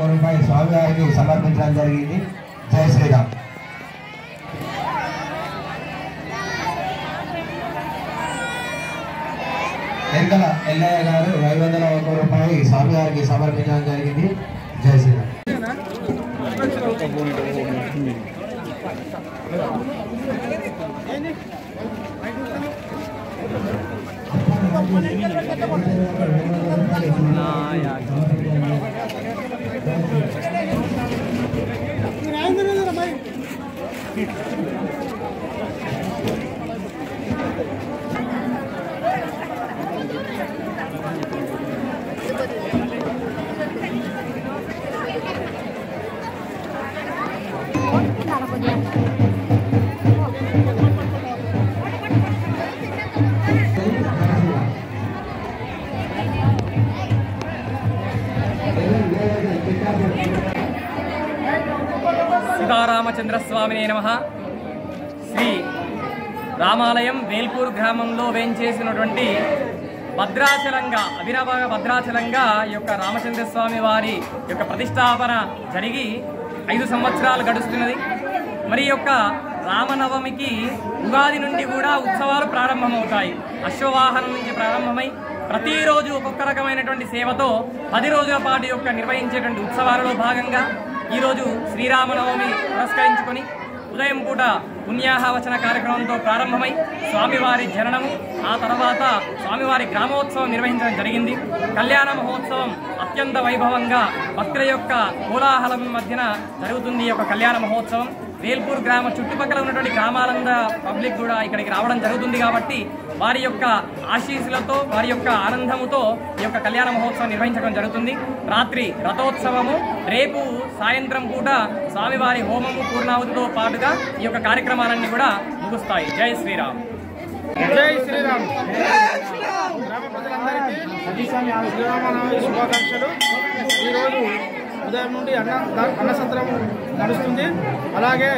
రూపాయలు స్వామివారికి సమర్పించడం జరిగింది. జై శ్రీరామ్. ఎన్కల ఎల్లయ్య గారు 501 రూపాయలు స్వామివారికి సమర్పించడం జరిగింది. జై శ్రీరామ్. సీతారామచంద్రస్వామినే నమః. శ్రీ రామాలయం వేల్పూర్ గ్రామంలో వేంచేసినటువంటి భద్రాచలంగా, అభినవ భద్రాచలంగా ఈ యొక్క రామచంద్రస్వామి వారి యొక్క ప్రతిష్టాపన జరిగి 5 సంవత్సరాలు గడుస్తున్నది. మరి యొక్క రామనవమికి ఉగాది నుండి కూడా ఉత్సవాలు ప్రారంభమవుతాయి. అశ్వవాహనం నుంచి ప్రారంభమై ప్రతిరోజు ఒక్కొక్క రకమైనటువంటి సేవతో 10 రోజుల పాటు యొక్క నిర్వహించేటువంటి ఉత్సవాలలో భాగంగా ఈరోజు శ్రీరామనవమి పురస్కరించుకొని ఉదయం పూట పుణ్యాహవచన కార్యక్రమంతో ప్రారంభమై స్వామివారి జననము, ఆ తర్వాత స్వామివారి గ్రామోత్సవం నిర్వహించడం జరిగింది. కళ్యాణ మహోత్సవం అత్యంత వైభవంగా భక్తుల యొక్క కోలాహలం మధ్యన జరుగుతుంది. ఈ యొక్క కళ్యాణ మహోత్సవం వేల్పూర్ గ్రామ చుట్టుపక్కల ఉన్నటువంటి గ్రామాలంద పబ్లిక్ కూడా ఇక్కడికి రావడం జరుగుతుంది. కాబట్టి వారి యొక్క ఆశీస్సులతో, వారి యొక్క ఆనందముతో ఈ యొక్క కళ్యాణ మహోత్సవం నిర్వహించడం జరుగుతుంది. రాత్రి రథోత్సవము, రేపు సాయంత్రం పూట స్వామివారి హోమము పూర్ణాహుతితో పాటుగా ఈ యొక్క కార్యక్రమాలన్నీ కూడా ముగుస్తాయి. జై శ్రీరామ్. జై శ్రీరామ్. గ్రామ ప్రజలందరికీ శ్రీరామనవమి శుభాకాంక్షలు. ఈరోజు ఉదయం నుండి అన్నసత్రం నడుస్తుంది. అలాగే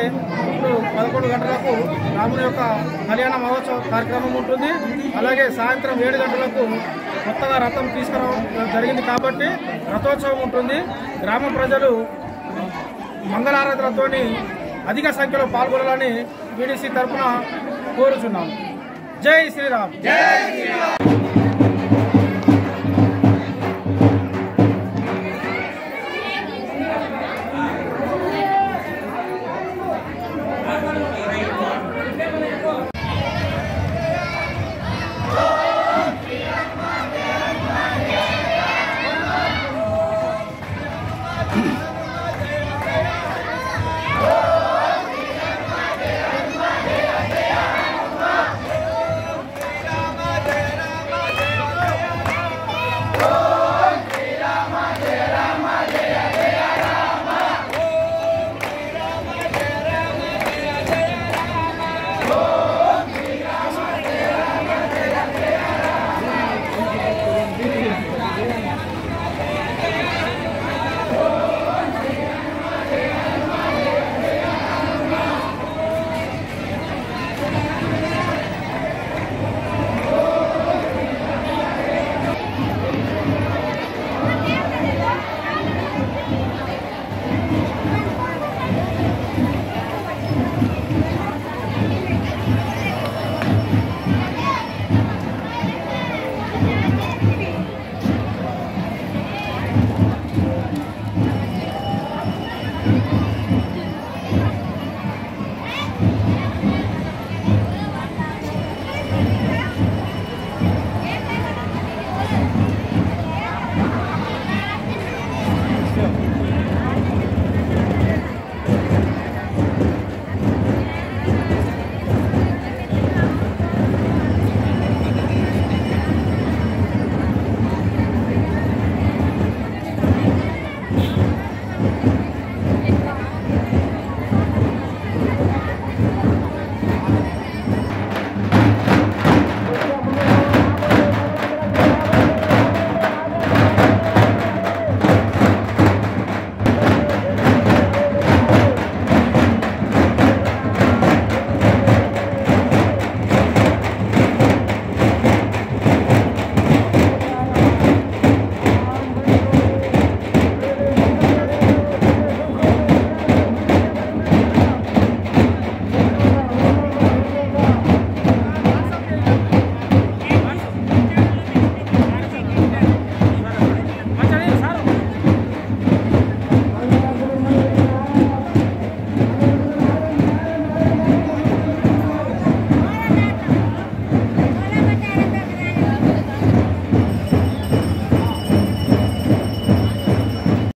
ఇప్పుడు 11 గంటలకు రాముని యొక్క కళ్యాణ మహోత్సవ కార్యక్రమం ఉంటుంది. అలాగే సాయంత్రం 7 గంటలకు కొత్తగా రథం తీసుకురావడం జరిగింది కాబట్టి రథోత్సవం ఉంటుంది. గ్రామ ప్రజలు మంగళారతులతో అధిక సంఖ్యలో పాల్గొనాలని వీడీసీ తరఫున కోరుచున్నాము. జై శ్రీరామ్.